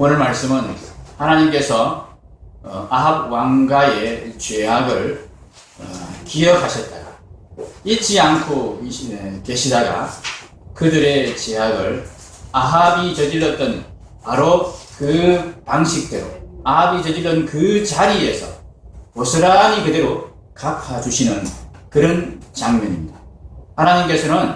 오늘 말씀은 하나님께서 아합 왕가의 죄악을 기억하셨다가 잊지 않고 계시다가 그들의 죄악을 아합이 저질렀던 바로 그 방식대로 아합이 저질렀던 그 자리에서 고스란히 그대로 갚아주시는 그런 장면입니다. 하나님께서는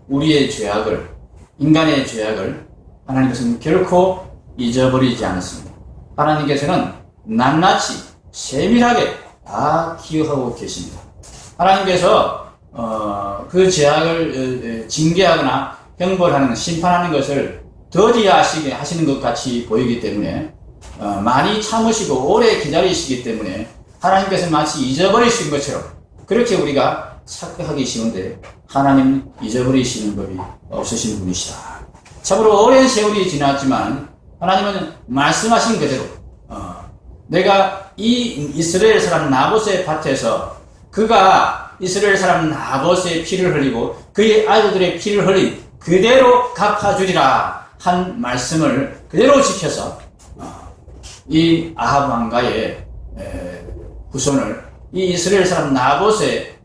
우리의 죄악을, 인간의 죄악을 하나님께서는 결코 잊어버리지 않습니다. 하나님께서는 낱낱이 세밀하게 다 기억하고 계십니다. 하나님께서 그 죄악을 징계하거나 형벌하는, 심판하는 것을 더디하시게 하시는 것 같이 보이기 때문에 많이 참으시고 오래 기다리시기 때문에 하나님께서 마치 잊어버리신 것처럼 그렇게 우리가 착각하기 쉬운데 하나님 잊어버리시는 법이 없으신 분이시다. 참으로 오랜 세월이 지났지만 하나님은 말씀하신 그대로 내가 이 이스라엘 사람 나봇의 밭에서 그가 이스라엘 사람 나봇의 피를 흘리고 그의 아들들의 피를 흘린 그대로 갚아주리라 한 말씀을 그대로 지켜서 이 아합 왕가의 후손을 이 이스라엘 사람 나봇의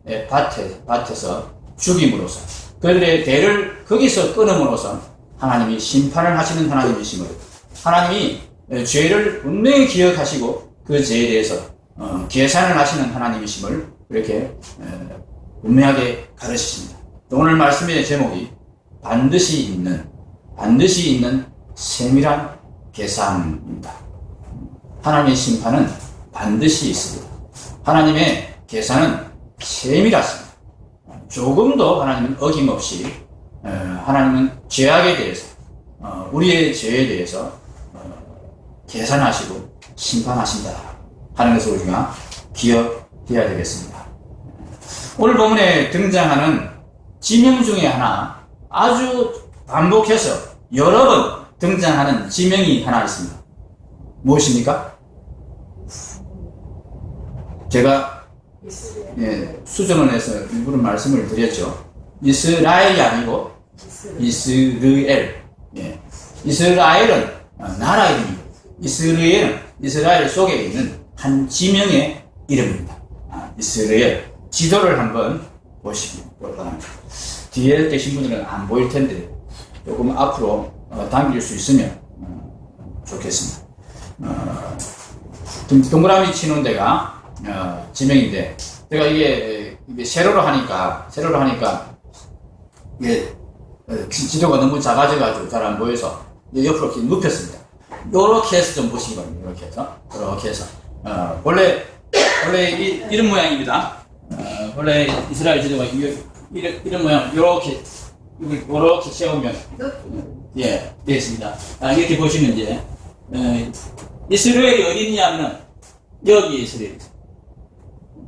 밭에서 죽임으로써 그들의 대를 거기서 끊음으로써 하나님이 심판을 하시는 하나님이심을, 하나님이 죄를 분명히 기억하시고 그 죄에 대해서 계산을 하시는 하나님이심을 그렇게 분명하게 가르치십니다. 오늘 말씀의 제목이 반드시 있는 세밀한 계산입니다. 하나님의 심판은 반드시 있습니다. 하나님의 계산은 세밀하십니다. 조금도 하나님은 어김없이 하나님은 죄악에 대해서 우리의 죄에 대해서 계산하시고 심판하신다 하는 것을 우리가 기억해야 되겠습니다. 오늘 본문에 등장하는 지명 중에 하나, 아주 반복해서 여러 번 등장하는 지명이 하나 있습니다. 무엇입니까? 제가 수정을 해서 일부러 말씀을 드렸죠. 이스라엘이 아니고 이스르엘. 이스라엘은 나라 이름이고 이스라엘 속에 있는 한 지명의 이름입니다. 이스라엘. 지도를 한번 보시기 바랍니다. 뒤에 계신 분들은 안 보일 텐데 조금 앞으로 당길 수 있으면 좋겠습니다. 동그라미 치는 데가 지명인데 제가 이게 세로로 하니까 이게 지도가 너무 작아져가지고 잘 안 보여서 옆으로 이렇게 눕혔습니다. 요렇게 해서 좀 보시기 바랍니다. 이렇게 해서 원래 이런 모양입니다. 원래 이스라엘 지도가 이런 모양 요렇게 세우면 되어 있습니다. 이렇게 보시면 이제 이스라엘이 어디 있냐면 여기 이스라엘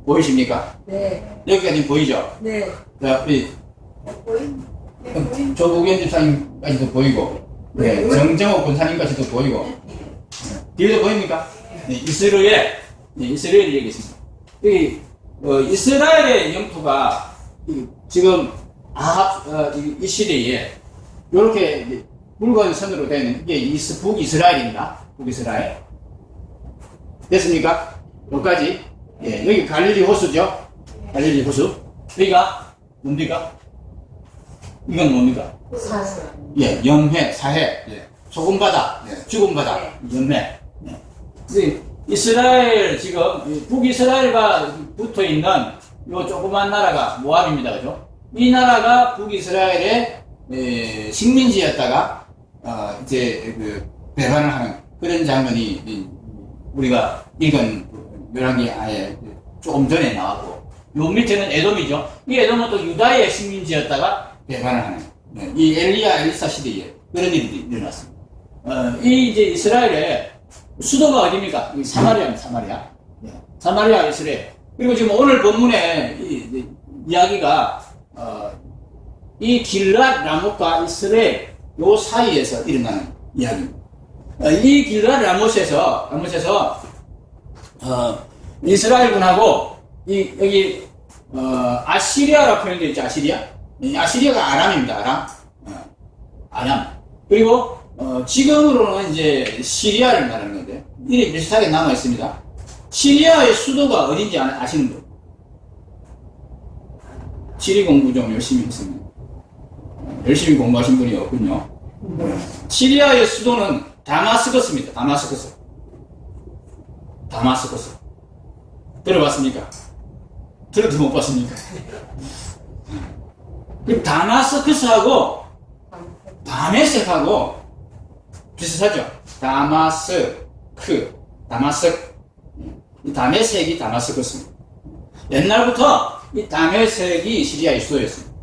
보이십니까? 네. 여기까지 보이죠? 네. 자, 우리 조국현 집사님까지도 보이고, 네, 정정호 권사님까지도 보이고, 뒤에도 보입니까? 네, 이스라엘이 여기 있습니다. 여기 이스라엘의 영토가 지금 이 시대에 이렇게 붉은 선으로 되는 이게 북이스라엘입니다. 북이스라엘. 됐습니까? 여기까지. 여기 갈릴리 호수죠? 갈릴리 호수. 여기가 뭡니까? 이건 뭡니까? 사해. 영해, 사해. 소금바다, 죽음바다, 영해. 이스라엘 지금 북이스라엘과 붙어 있는 요 조그만 나라가 모압입니다. 그죠? 이 나라가 북이스라엘의 식민지였다가 이제 배반을 하는 그런 장면이 우리가 읽은 열왕기 아예 조금 전에 나왔고, 요 밑에는 에돔이죠. 이 에돔은 또 유다의 식민지였다가 배반을 하는 이 엘리사 시대에 그런 일이 일어났습니다. 이 이제 이스라엘의 수도가 어디입니까? 사마리아입니다. 사마리아 이스라엘. 그리고 지금 오늘 본문의 이야기가 이 길랏 라못과 이스라엘 요 사이에서 일어나는 이야기입니다. 이 길랏 라못에서 이스라엘군하고 여기 아시리아라고 표현되어 있죠. 아시리아가 아람입니다. 아람. 그리고 지금으로는 이제 시리아를 말하는 건데, 이게 비슷하게 남아 있습니다. 시리아의 수도가 어딘지 아시는 분? 지리 공부 좀 열심히 했습니다. 열심히 공부하신 분이 없군요. 시리아의 수도는 다마스커스입니다. 다마스커스. 들어봤습니까? 들어도 못 봤습니까? 그 다마스커스하고 다메섹하고 비슷하죠? 이 다메섹이 다마스커스입니다. 옛날부터 이 다메섹이 시리아의 수도였습니다.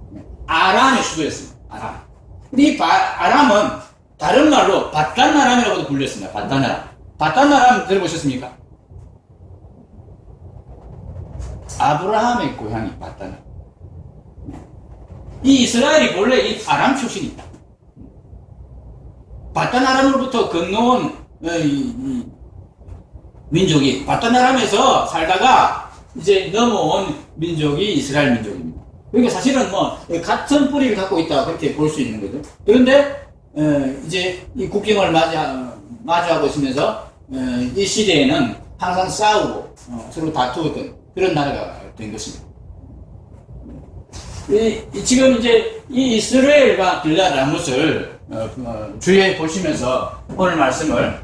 아람의 수도였습니다. 아람. 근데 이 아람은 다른 말로 바단나람이라고도 불렸습니다. 바단나람. 바단나람 들어보셨습니까? 아브라함의 고향이 바단나람. 이 이스라엘이 원래 이 아람 출신입니다. 바단나람으로부터 건너온 이 민족이 바단나람에서 살다가 이제 넘어온 민족이 이스라엘 민족입니다. 그러니까 사실은 뭐 같은 뿌리를 갖고 있다 그렇게 볼 수 있는 거죠. 그런데 이제 이 국경을 마주하고 있으면서 이 시대에는 항상 싸우고 서로 다투었던 그런 나라가 된 것입니다. 지금 이제 이 이스라엘과 빌라 라못을 주의해 보시면서 오늘 말씀을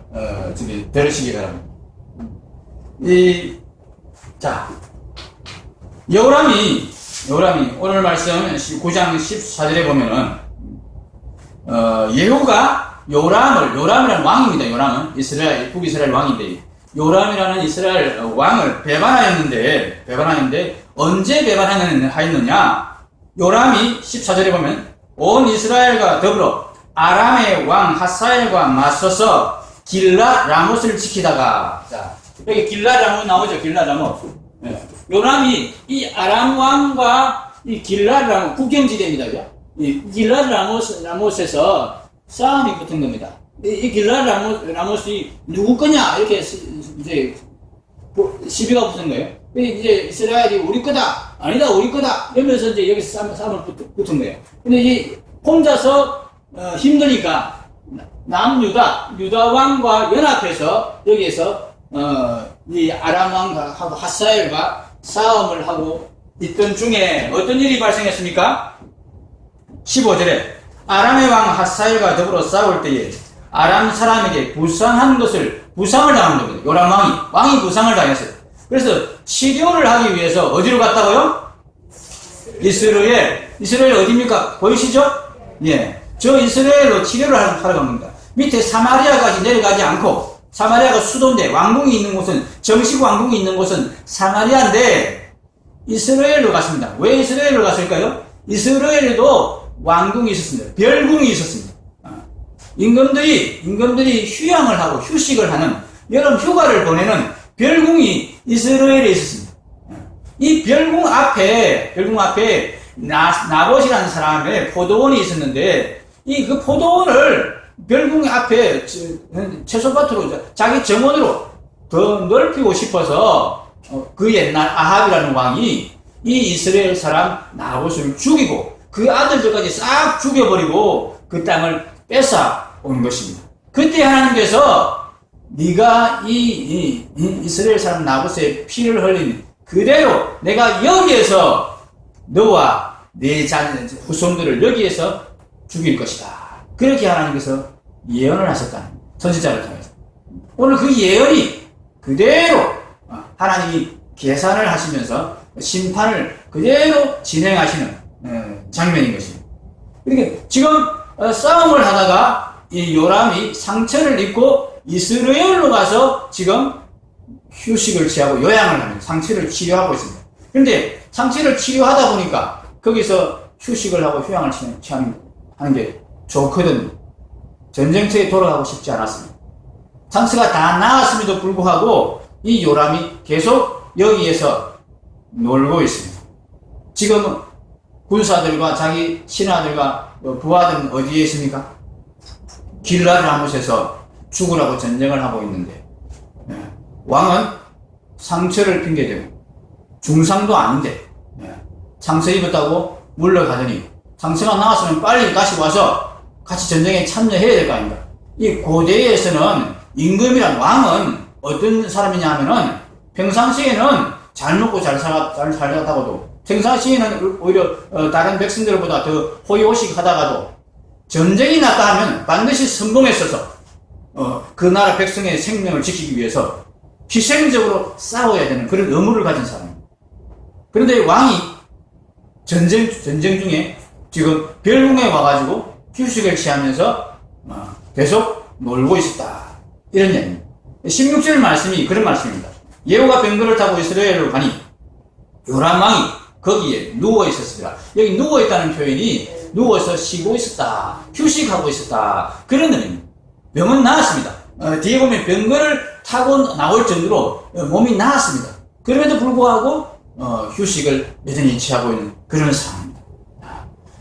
들으시기 바랍니다. 자, 여호람이 오늘 말씀 9장 14절에 보면은 예후가 요람이라는 왕입니다. 요람은 북이스라엘 왕인데 요람이라는 이스라엘 왕을 배반하였는데 언제 배반하였느냐? 요람이 14절에 보면 온 이스라엘과 더불어 아람의 왕 하사엘과 맞서서 길라 라못을 지키다가, 자, 여기 길라 라못 나오죠. 길라 라못. 요람이 이 아람 왕과 이 길라 라못 국경지대입니다. 이 길라 라못에서 싸움이 붙은 겁니다. 이 길라 라못이 누구 거냐 이렇게 이제 시비가 붙은 거예요. 이제 이스라엘이 우리 거다, 아니다 우리 거다 이러면서 이제 여기서 싸움을 붙은 거예요. 근데 이 혼자서 힘드니까 유다 왕과 연합해서 여기에서 이 아람 왕하고 하사엘과 싸움을 하고 있던 중에 어떤 일이 발생했습니까? 15절에 아람의 왕 하사엘과 더불어 싸울 때에 아람 사람에게 부상을 당한 겁니다. 요람 왕이 부상을 당했어요. 그래서 치료를 하기 위해서 어디로 갔다고요? 이스라엘 어디입니까? 보이시죠? 예. 저 이스라엘로 치료를 하러 간 겁니다. 밑에 사마리아까지 내려가지 않고, 사마리아가 수도인데 왕궁이 있는 곳은, 정식 왕궁이 있는 곳은 사마리아인데 이스라엘로 갔습니다. 왜 이스라엘로 갔을까요? 이스라엘에도 왕궁이 있었습니다. 별궁이 있었습니다. 임금들이 휴양을 하고 휴식을 하는 여름 휴가를 보내는 별궁이 이스라엘에 있었습니다. 이 별궁 앞에 나봇이라는 사람의 포도원이 있었는데, 그 포도원을 별궁 앞에 채소밭으로 자기 정원으로 더 넓히고 싶어서 그 옛날 아합이라는 왕이 이 이스라엘 사람 나봇을 죽이고 그 아들들까지 싹 죽여버리고 그 땅을 뺏어 온 것입니다. 그때 하나님께서 네가 이 이스라엘 사람 나봇의 피를 흘린 그대로 내가 여기에서 너와 네 후손들을 여기에서 죽일 것이다. 그렇게 하나님께서 예언을 하셨다. 선지자를 통해서. 오늘 그 예언이 그대로 하나님이 계산을 하시면서 심판을 그대로 진행하시는 장면인 것입니다. 그러니까 지금 싸움을 하다가 이 요람이 상처를 입고 이스라엘로 가서 지금 휴식을 취하고 요양을 하는 상처를 치료하고 있습니다. 그런데 상처를 치료하다 보니까 거기서 휴식을 하고 휴양을 하는 게 좋거든요. 전쟁터에 돌아가고 싶지 않았습니다. 상처가 다 나았음에도 불구하고 이 요람이 계속 여기에서 놀고 있습니다. 지금 군사들과 자기 신하들과 부하들은 어디에 있습니까? 길라 라못에서 죽으라고 전쟁을 하고 있는데, 왕은 상처를 핑계대고 중상도 아닌데 상처 입었다고 물러가더니 상처가 나왔으면 빨리 다시 와서 같이 전쟁에 참여해야 될 거 아닙니까? 이 고대에서는 임금이란 왕은 어떤 사람이냐 하면은 평상시에는 잘 먹고 잘 살다가도 평상시에는 오히려 다른 백성들보다 더 호의호식 하다가도 전쟁이 났다 하면 반드시 선봉했어서 그 나라 백성의 생명을 지키기 위해서 희생적으로 싸워야 되는 그런 의무를 가진 사람입니다. 그런데 왕이 전쟁 중에 지금 별궁에 와가지고 휴식을 취하면서 계속 놀고 있었다. 이런 얘기입니다. 16절 말씀이 그런 말씀입니다. 예후가 병거를 타고 이스라엘로 가니 요람 왕이 거기에 누워 있었으리라. 여기 누워 있다는 표현이 누워서 쉬고 있었다, 휴식하고 있었다, 그런 의미입니다. 병은 나았습니다. 뒤에 보면 병거를 타고 나올 정도로 몸이 나았습니다. 그럼에도 불구하고 휴식을 여전히 취하고 있는 그런 상황입니다.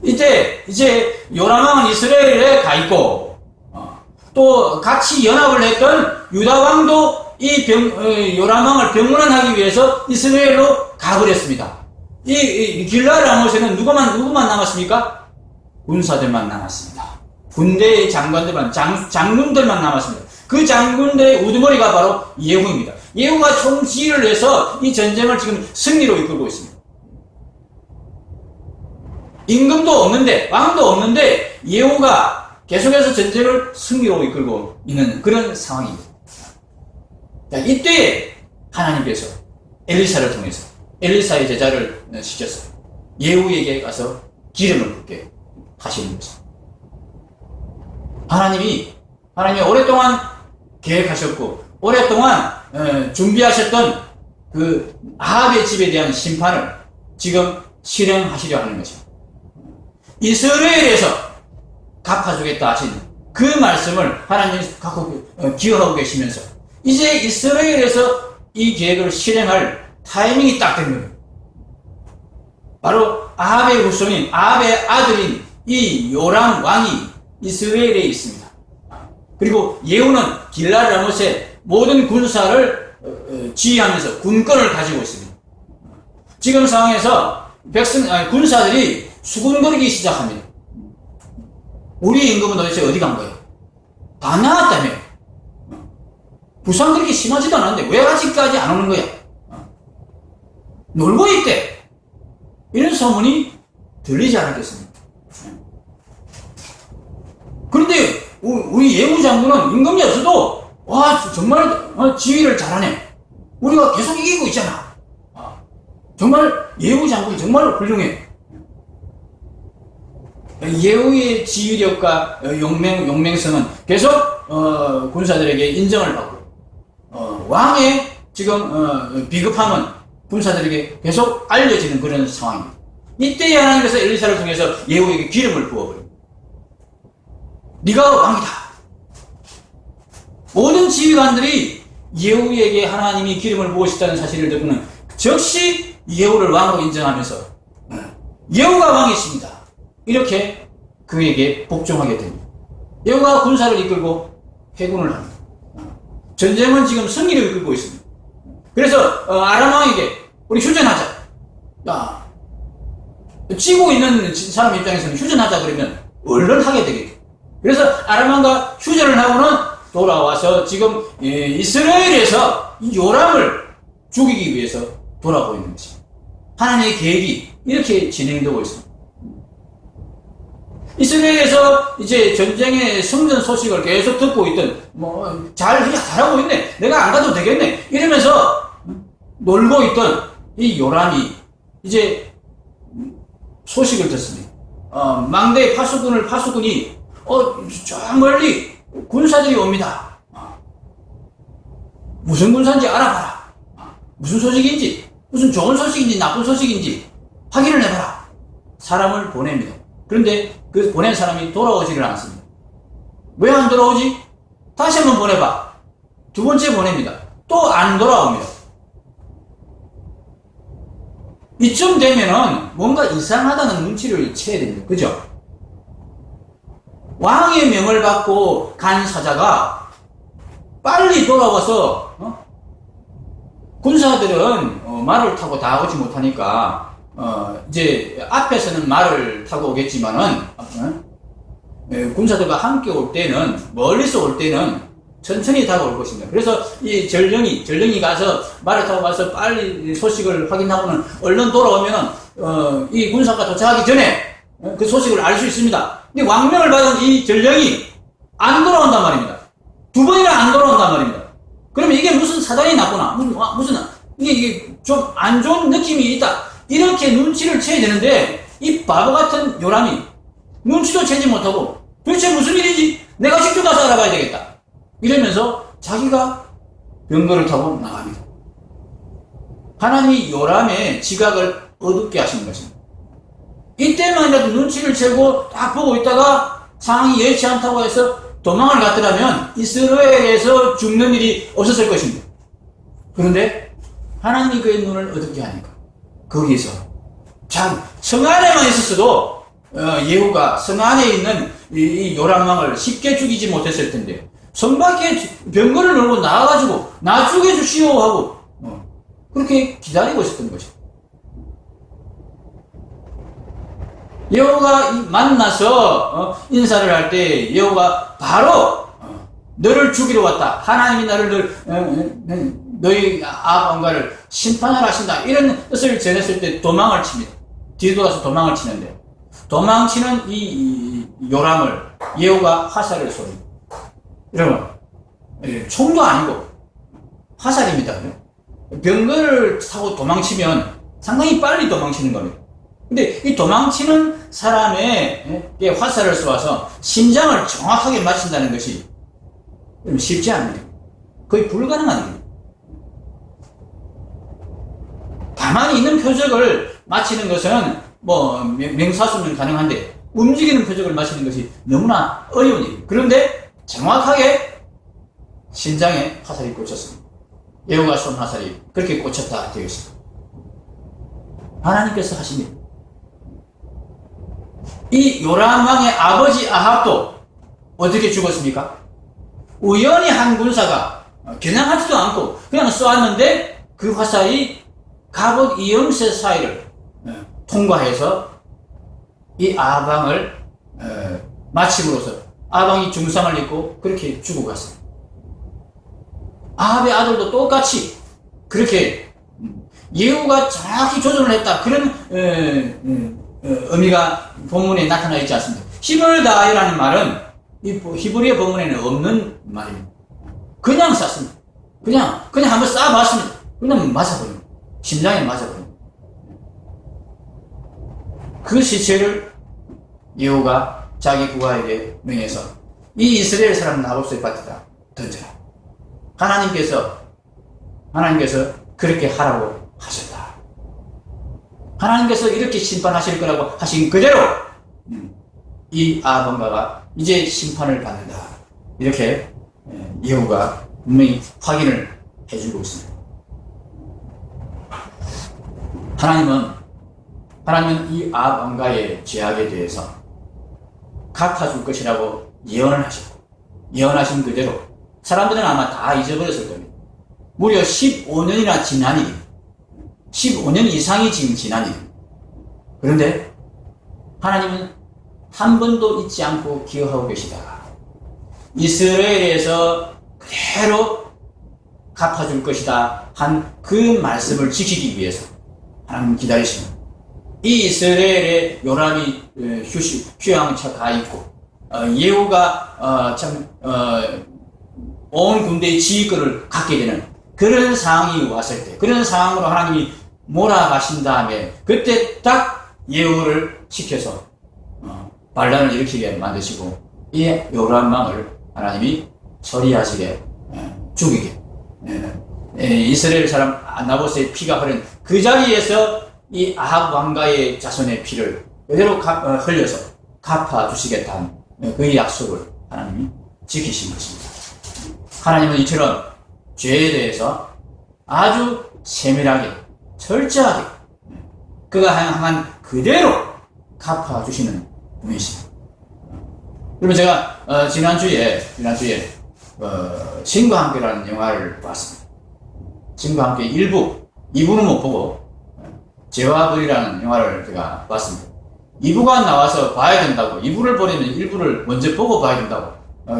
이때 이제 요람 왕은 이스라엘에 가 있고 또 같이 연합을 했던 유다 왕도 요람 왕을 병문안하기 위해서 이스라엘로 가버렸습니다. 이 길라 라못에는 누구만 남았습니까? 군사들만 남았습니다. 군대의 장관들만, 장군들만 남았습니다. 그 장군들의 우두머리가 바로 예후입니다. 예후가 총지휘를 해서 이 전쟁을 지금 승리로 이끌고 있습니다. 임금도 없는데, 왕도 없는데, 예후가 계속해서 전쟁을 승리로 이끌고 있는 그런 상황입니다. 자, 이때 하나님께서 엘리사를 통해서 엘리사의 제자를 시켰어요. 예후에게 가서 기름을 붓게 하시는 거죠. 하나님이 오랫동안 계획하셨고 오랫동안 준비하셨던 그 아합의 집에 대한 심판을 지금 실행하시려 하는 것입니다. 이스라엘에서 갚아주겠다 하신 그 말씀을 하나님이 갖고 기억하고 계시면서 이제 이스라엘에서 이 계획을 실행할 타이밍이 딱 된 거예요. 바로 아합의 후손인 아합의 아들인 이 요람 왕이 이스라엘에 있습니다. 그리고 예후는 길라 라못의 모든 군사를 지휘하면서 군권을 가지고 있습니다. 지금 상황에서 군사들이 수군거리기 시작합니다. 우리 임금은 도대체 어디 간 거예요? 다 나왔다며. 부상 그렇게 심하지도 않았는데 왜 아직까지 안 오는 거야? 놀고 있대. 이런 소문이 들리지 않았겠습니까? 그런데 우리 예후 장군은 임금이 없어도 와 정말 지휘를 잘하네. 우리가 계속 이기고 있잖아. 정말 예후 장군이 정말 훌륭해. 예후의 지휘력과 용맹성은 계속 군사들에게 인정을 받고 왕의 지금 비겁함은 군사들에게 계속 알려지는 그런 상황입니다. 이때 하나님께서 엘리사를 통해서 예후에게 기름을 부어버립니다. 네가 왕이다. 모든 지휘관들이 예후에게 하나님이 기름을 부으셨다는 사실을 듣고는 즉시 예후를 왕으로 인정하면서 예후가 왕이십니다. 이렇게 그에게 복종하게 됩니다. 예후가 군사를 이끌고 회군을 합니다. 전쟁은 지금 승리를 이끌고 있습니다. 그래서 아람 왕에게 우리 휴전하자. 야, 찌고 있는 사람 입장에서는 휴전하자 그러면 얼른 하게 되겠죠. 그래서 아람 왕과 휴전을 하고는 돌아와서 지금 이스라엘에서 요람을 죽이기 위해서 돌아오고 있는 것입니다. 하나님의 계획이 이렇게 진행되고 있습니다. 이스라엘에서 이제 전쟁의 성전 소식을 계속 듣고 있던 잘하고 있네, 내가 안 가도 되겠네 이러면서 놀고 있던 이 요람이 이제 소식을 듣습니다. 망대의 파수꾼이 저 멀리 군사들이 옵니다. 무슨 군사인지 알아봐라. 무슨 소식인지, 무슨 좋은 소식인지 나쁜 소식인지 확인을 해봐라. 사람을 보냅니다. 그런데 그 보낸 사람이 돌아오지를 않습니다. 왜 안 돌아오지? 다시 한번 보내봐. 두 번째 보냅니다. 또 안 돌아옵니다. 이쯤 되면은 뭔가 이상하다는 눈치를 채야 됩니다. 그죠? 왕의 명을 받고 간 사자가 빨리 돌아와서 군사들은 말을 타고 다 오지 못하니까 이제 앞에서는 말을 타고 오겠지만은 군사들과 함께 올 때는, 멀리서 올 때는 천천히 다가올 것입니다. 그래서 이 전령이 가서, 말을 타고 가서 빨리 소식을 확인하고는 얼른 돌아오면은, 이 군사가 도착하기 전에 그 소식을 알 수 있습니다. 근데 왕명을 받은 이 전령이 안 돌아온단 말입니다. 두 번이나 안 돌아온단 말입니다. 그러면 이게 무슨 사단이 났구나. 이게 좀 안 좋은 느낌이 있다. 이렇게 눈치를 채야 되는데, 이 바보 같은 요람이 눈치도 채지 못하고, 도대체 무슨 일이지? 내가 직접 가서 알아봐야 되겠다. 이러면서 자기가 병거를 타고 나갑니다. 하나님이 요람의 지각을 어둡게 하시는 것입니다. 이때만이라도 눈치를 채고 딱 보고 있다가 상황이 여의치 않다고 해서 도망을 갔더라면 이스라엘에서 죽는 일이 없었을 것입니다. 그런데 하나님이 그의 눈을 어둡게 하니까 거기서 참 성 안에만 있었어도 예후가 성 안에 있는 이 요람왕을 쉽게 죽이지 못했을 텐데 성 밖에 병거를 놀고 나와가지고 나 죽여주시오 하고 그렇게 기다리고 있었던 것이죠. 여호가 만나서 인사를 할 때 여호가 바로 너를 죽이러 왔다. 하나님이 나를 너희 아합왕가를 심판하러 하신다. 이런 뜻을 전했을 때 도망을 칩니다. 뒤에 돌아서 도망을 치는데 도망치는 이 요람을 여호가 화살을 쏩니다. 여러분 총도 아니고 화살입니다. 병거를 타고 도망치면 상당히 빨리 도망치는 겁니다. 근데 이 도망치는 사람의 화살을 쏘아서 심장을 정확하게 맞춘다는 것이 쉽지 않습니다. 거의 불가능한 일입니다. 가만히 있는 표적을 맞히는 것은 뭐 명사수면 가능한데 움직이는 표적을 맞히는 것이 너무나 어려운 일입니다. 그런데 정확하게 심장에 화살이 꽂혔습니다. 여호가 쏜 화살이 그렇게 꽂혔다 되겠습니다. 하나님께서 하십니다. 이 요람 왕의 아버지 아합도 어떻게 죽었습니까? 우연히 한 군사가 겨냥하지도 않고 그냥 쏘았는데 그 화살이 갑옷 이음새 사이를 통과해서 이 아합 왕을 마침으로써 아합 왕이 중상을 입고 그렇게 죽어갔습니다. 아합의 아들도 똑같이 그렇게 예후가 정확히 조정을 했다. 그런 의미가 본문에 나타나 있지 않습니다. 힘을 다하여라는 말은 히브리어 본문에는 없는 말입니다. 그냥 쐈습니다. 그냥 한번 쏴봤습니다. 그냥 맞아버립니다. 심장에 맞아버립니다. 그 시체를 예후가 자기 부하에게 명해서 이 이스라엘 사람 나봇의 밭에다 던져라. 하나님께서 그렇게 하라고 하셨다. 하나님께서 이렇게 심판하실 거라고 하신 그대로 이 아합 왕가가 이제 심판을 받는다. 이렇게 예후가 분명히 확인을 해주고 있습니다. 하나님은 이 아합 왕가의 죄악에 대해서 갚아줄 것이라고 예언을 하셨고 예언하신 그대로 사람들은 아마 다 잊어버렸을 겁니다. 무려 15년이나 지난 일입니다. 15년 이상이 지금 지난 일입니다. 그런데 하나님은 한 번도 잊지 않고 기억하고 계시다. 이스라엘에서 그대로 갚아줄 것이다 한 그 말씀을 지키기 위해서 하나님 기다리십니다. 이 이스라엘의 요람이 휴양처 가 있고 예후가 온 군대의 지휘권을 갖게 되는 그런 상황이 왔을 때 그런 상황으로 하나님이 몰아가신 다음에 그때 딱 예후를 시켜서 반란을 일으키게 만드시고 이 요람 왕을 하나님이 처리하시게 죽이게 이스라엘 사람 나봇의 피가 흐른 그 자리에서 이 아합 왕가의 자손의 피를 그대로 흘려서 갚아주시겠다는 그 약속을 하나님이 지키신 것입니다. 하나님은 이처럼 죄에 대해서 아주 세밀하게 철저하게 그가 향한 그대로 갚아주시는 분이십니다. 그러면 제가 지난주에 신과 함께라는 영화를 봤습니다. 신과 함께 1부, 2부는 못 보고 죄와 벌이라는 영화를 제가 봤습니다. 2부가 나와서 봐야 된다고, 2부를 보려면 1부를 먼저 보고 봐야 된다고,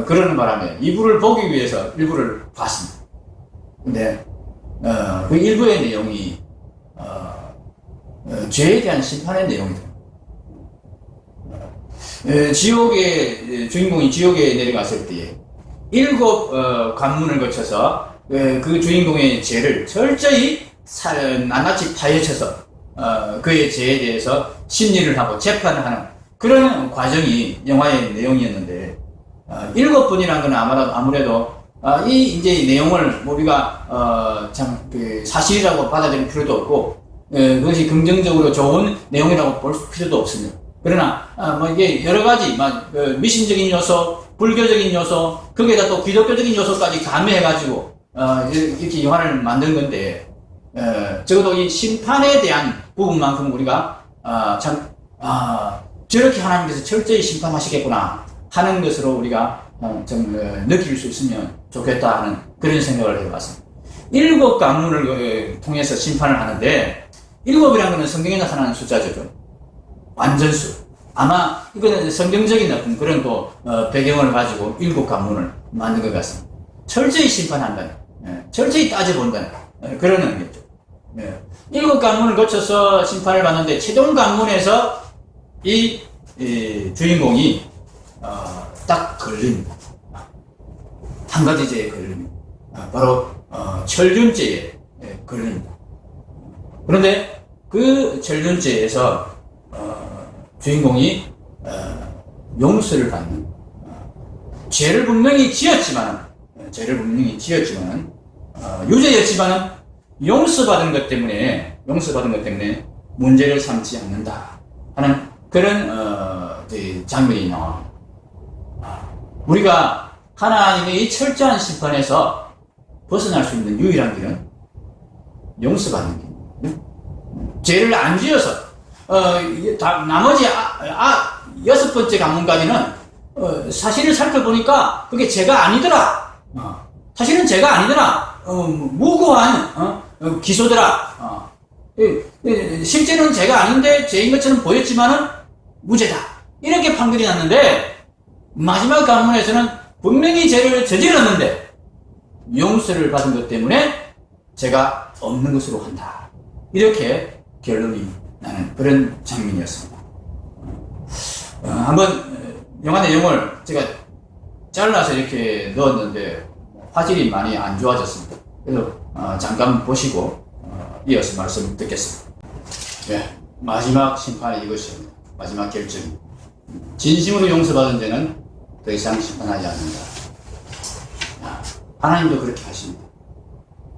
그러는 바람에 2부를 보기 위해서 1부를 봤습니다. 근데, 그 1부의 내용이, 죄에 대한 심판의 내용이다. 지옥의, 주인공이 지옥에 내려갔을 때에 7 관문을 거쳐서 그 주인공의 죄를 철저히 낱낱이 파헤쳐서 그의 죄에 대해서 심리를 하고 재판을 하는 그런 과정이 영화의 내용이었는데 7번이라는 건 아무래도 이제 내용을 우리가 참 그 사실이라고 받아들일 필요도 없고 그것이 긍정적으로 좋은 내용이라고 볼 필요도 없습니다. 그러나 뭐 이게 여러 가지 미신적인 요소, 불교적인 요소, 거기에다 또 기독교적인 요소까지 가미해가지고 이렇게 영화를 만든 건데 적어도 이 심판에 대한 부분만큼 우리가 저렇게 하나님께서 철저히 심판하시겠구나 하는 것으로 우리가 좀 느낄 수 있으면 좋겠다 하는 그런 생각을 해봤습니다. 7 관문을 통해서 심판을 하는데 7이라는 것은 성경에 나타나는 숫자죠. 완전수. 아마 이거는 성경적인 어떤 그런 또 배경을 가지고 7 관문을 만든 것 같습니다. 철저히 심판한다는, 철저히 따져본다는 그런 의미죠. 7 관문을 거쳐서 심판을 받는데 최종 관문에서 이 주인공이 딱 걸립니다. 한 가지 죄에 걸립니다. 바로 철륜죄에 걸립니다. 그런데 그 철륜죄에서 주인공이 용서를 받는, 죄를 분명히 지었지만 유죄였지만 용서받은 것 때문에 문제를 삼지 않는다 하는 그런 장면이 나옵니다. 우리가 하나님의 이 철저한 심판에서 벗어날 수 있는 유일한 길은 용서받는 길입니다. 죄를 안 지어서 나머지 6번째 관문까지는 사실을 살펴보니까 그게 죄가 아니더라. 사실은 죄가 아니더라. 무고한 기소더라. 실제는 죄가 아닌데 죄인 것처럼 보였지만은 무죄다. 이렇게 판결이 났는데 마지막 관문에서는 분명히 죄를 저질렀는데 용서를 받은 것 때문에 죄가 없는 것으로 한다. 이렇게 결론이 나는 그런 장면이었습니다. 한번 영화 내용을 제가 잘라서 이렇게 넣었는데 화질이 많이 안 좋아졌습니다. 그래서 잠깐 보시고 이어서 말씀 듣겠습니다. 마지막 심판이 이것입니다. 마지막 결정이 진심으로 용서받은 자는 더 이상 심판하지 않는다. 하나님도 그렇게 하십니다.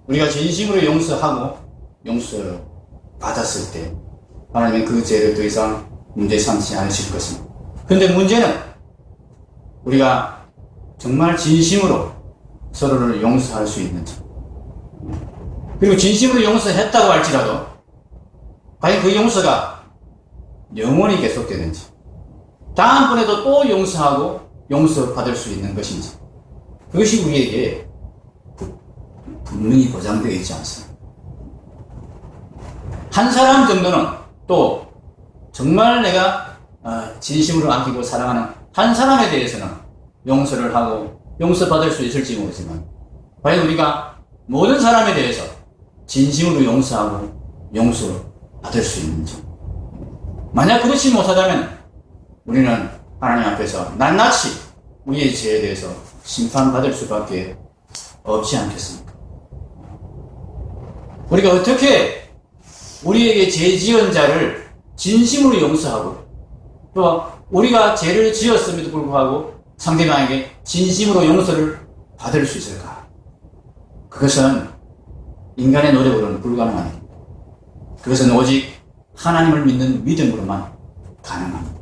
우리가 진심으로 용서하고 용서받았을 때 하나님은 그 죄를 더 이상 문제 삼지 않으실 것입니다. 그런데 문제는 우리가 정말 진심으로 서로를 용서할 수 있는지, 그리고 진심으로 용서했다고 할지라도 과연 그 용서가 영원히 계속되는지, 다음번에도 또 용서하고 용서받을 수 있는 것인지, 그것이 우리에게 분명히 보장되어 있지 않습니다. 한 사람 정도는 또 정말 내가 진심으로 아끼고 사랑하는 한 사람에 대해서는 용서를 하고 용서받을 수 있을지 모르지만 과연 우리가 모든 사람에 대해서 진심으로 용서하고 용서받을 수 있는지, 만약 그렇지 못하다면 우리는 하나님 앞에서 낱낱이 우리의 죄에 대해서 심판받을 수밖에 없지 않겠습니까? 우리가 어떻게 우리에게 죄 지은 자를 진심으로 용서하고 또 우리가 죄를 지었음에도 불구하고 상대방에게 진심으로 용서를 받을 수 있을까? 그것은 인간의 노력으로는 불가능합니다. 그것은 오직 하나님을 믿는 믿음으로만 가능합니다.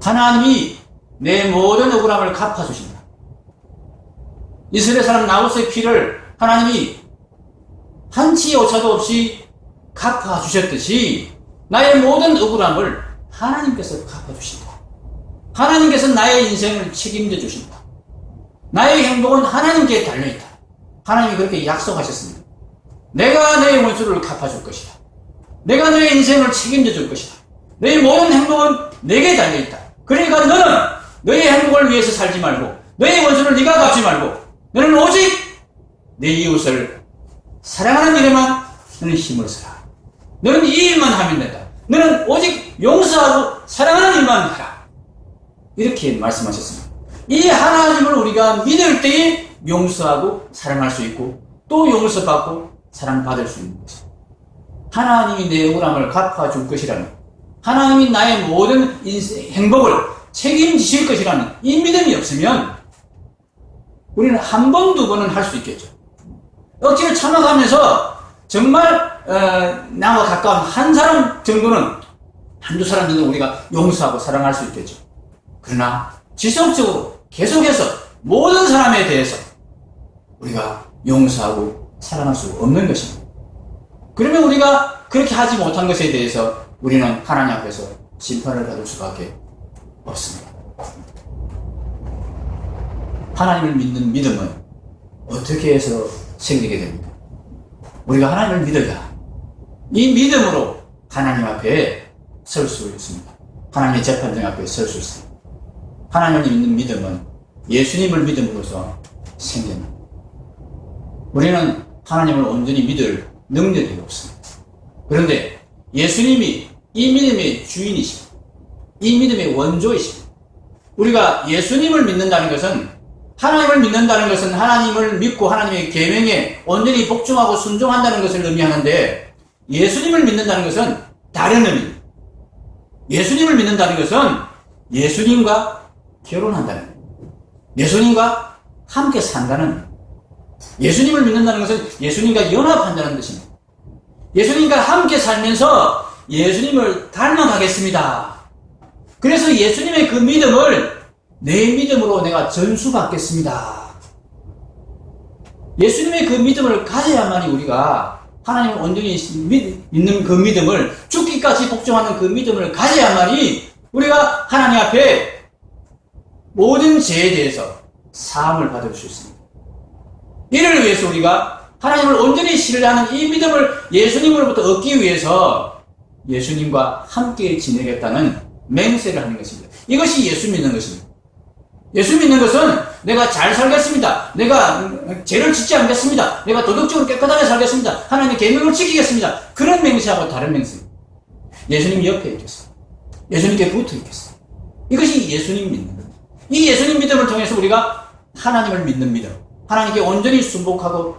하나님이 내 모든 억울함을 갚아주신다. 이스라엘 사람 나봇의 피를 하나님이 한치 오차도 없이 갚아주셨듯이 나의 모든 억울함을 하나님께서 갚아주신다. 하나님께서 나의 인생을 책임져 주신다. 나의 행복은 하나님께 달려있다. 하나님이 그렇게 약속하셨습니다. 내가 너의 원수를 갚아줄 것이다. 내가 너의 인생을 책임져 줄 것이다. 너희 모든 행복은 내게 달려있다. 그러니까 너는 너의 행복을 위해서 살지 말고 너의 원수를 네가 갚지 말고 너는 오직 내 이웃을 사랑하는 일에만 너는 힘을 써라. 너는 이 일만 하면 된다. 너는 오직 용서하고 사랑하는 일만 해라. 이렇게 말씀하셨습니다. 이 하나님을 우리가 믿을 때에 용서하고 사랑할 수 있고 또 용서받고 사랑받을 수 있는 것입니다. 하나님이 내 억울함을 갚아줄 것이라는, 하나님이 나의 모든 행복을 책임지실 것이라는 이 믿음이 없으면 우리는 한 번, 두 번은 할 수 있겠죠. 억지로 참아가면서 정말 나와 가까운 한 사람 정도는, 한두 사람 정도는 우리가 용서하고 사랑할 수 있겠죠. 그러나 지속적으로 계속해서 모든 사람에 대해서 우리가 용서하고 사랑할 수 없는 것입니다. 그러면 우리가 그렇게 하지 못한 것에 대해서 우리는 하나님 앞에서 심판을 받을 수밖에 없습니다. 하나님을 믿는 믿음은 어떻게 해서 생기게 됩니까? 우리가 하나님을 믿어야 이 믿음으로 하나님 앞에 설 수 있습니다. 하나님의 재판장 앞에 설 수 있습니다. 하나님을 믿는 믿음은 예수님을 믿음으로써 생깁니다. 우리는 하나님을 온전히 믿을 능력이 없습니다. 그런데 예수님이 이 믿음의 주인이십니다. 이 믿음의 원조이십니다. 우리가 예수님을 믿는다는 것은, 하나님을 믿는다는 것은 하나님을 믿고 하나님의 계명에 온전히 복종하고 순종한다는 것을 의미하는데, 예수님을 믿는다는 것은 다른 의미입니다. 예수님을 믿는다는 것은 예수님과 결혼한다는 거예요. 예수님과 함께 산다는 거예요. 예수님을 믿는다는 것은 예수님과 연합한다는 것입니다. 예수님과 함께 살면서 예수님을 닮아가겠습니다. 그래서 예수님의 그 믿음을 내 믿음으로 내가 전수받겠습니다. 예수님의 그 믿음을 가져야만이 우리가 하나님을 온전히 믿는 그 믿음을, 죽기까지 복종하는 그 믿음을 가져야만이 우리가 하나님 앞에 모든 죄에 대해서 사함을 받을 수 있습니다. 이를 위해서 우리가 하나님을 온전히 신뢰하는 이 믿음을 예수님으로부터 얻기 위해서 예수님과 함께 지내겠다는 맹세를 하는 것입니다. 이것이 예수 믿는 것입니다. 예수 믿는 것은 내가 잘 살겠습니다. 내가 죄를 짓지 않겠습니다. 내가 도덕적으로 깨끗하게 살겠습니다. 하나님의 계명을 지키겠습니다. 그런 맹세하고 다른 맹세입니다. 예수님 옆에 있겠습니다. 예수님께 붙어 있겠습니다. 이것이 예수님 믿는 겁니다. 이 예수님 믿음을 통해서 우리가 하나님을 믿는 믿음, 하나님께 온전히 순복하고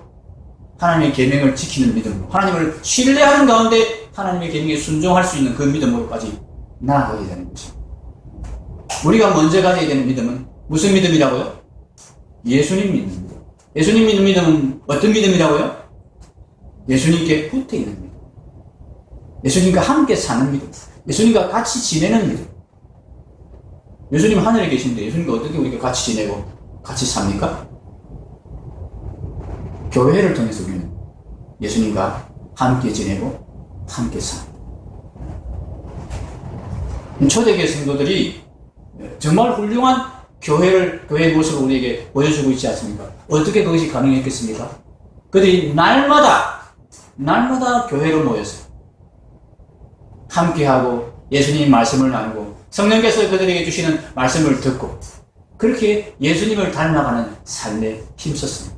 하나님의 계명을 지키는 믿음으로, 하나님을 신뢰하는 가운데 하나님의 계명에 순종할 수 있는 그 믿음으로까지 나아가게 되는 것입니다. 우리가 먼저 가져야 되는 믿음은 무슨 믿음이라고요? 예수님 믿는 믿음. 예수님 믿는 믿음은 어떤 믿음이라고요? 예수님께 붙어 있는 믿음. 예수님과 함께 사는 믿음. 예수님과 같이 지내는 믿음. 예수님 하늘에 계신데 예수님과 어떻게 우리가 같이 지내고 같이 삽니까? 교회를 통해서 우리는 예수님과 함께 지내고 함께 삽니다. 초대교회 성도들이 정말 훌륭한 교회의 모습을 우리에게 보여주고 있지 않습니까? 어떻게 그것이 가능했겠습니까? 그들이 날마다 교회로 모여서 함께하고 예수님 말씀을 나누고 성령께서 그들에게 주시는 말씀을 듣고 그렇게 예수님을 닮아가는 삶에 힘썼습니다.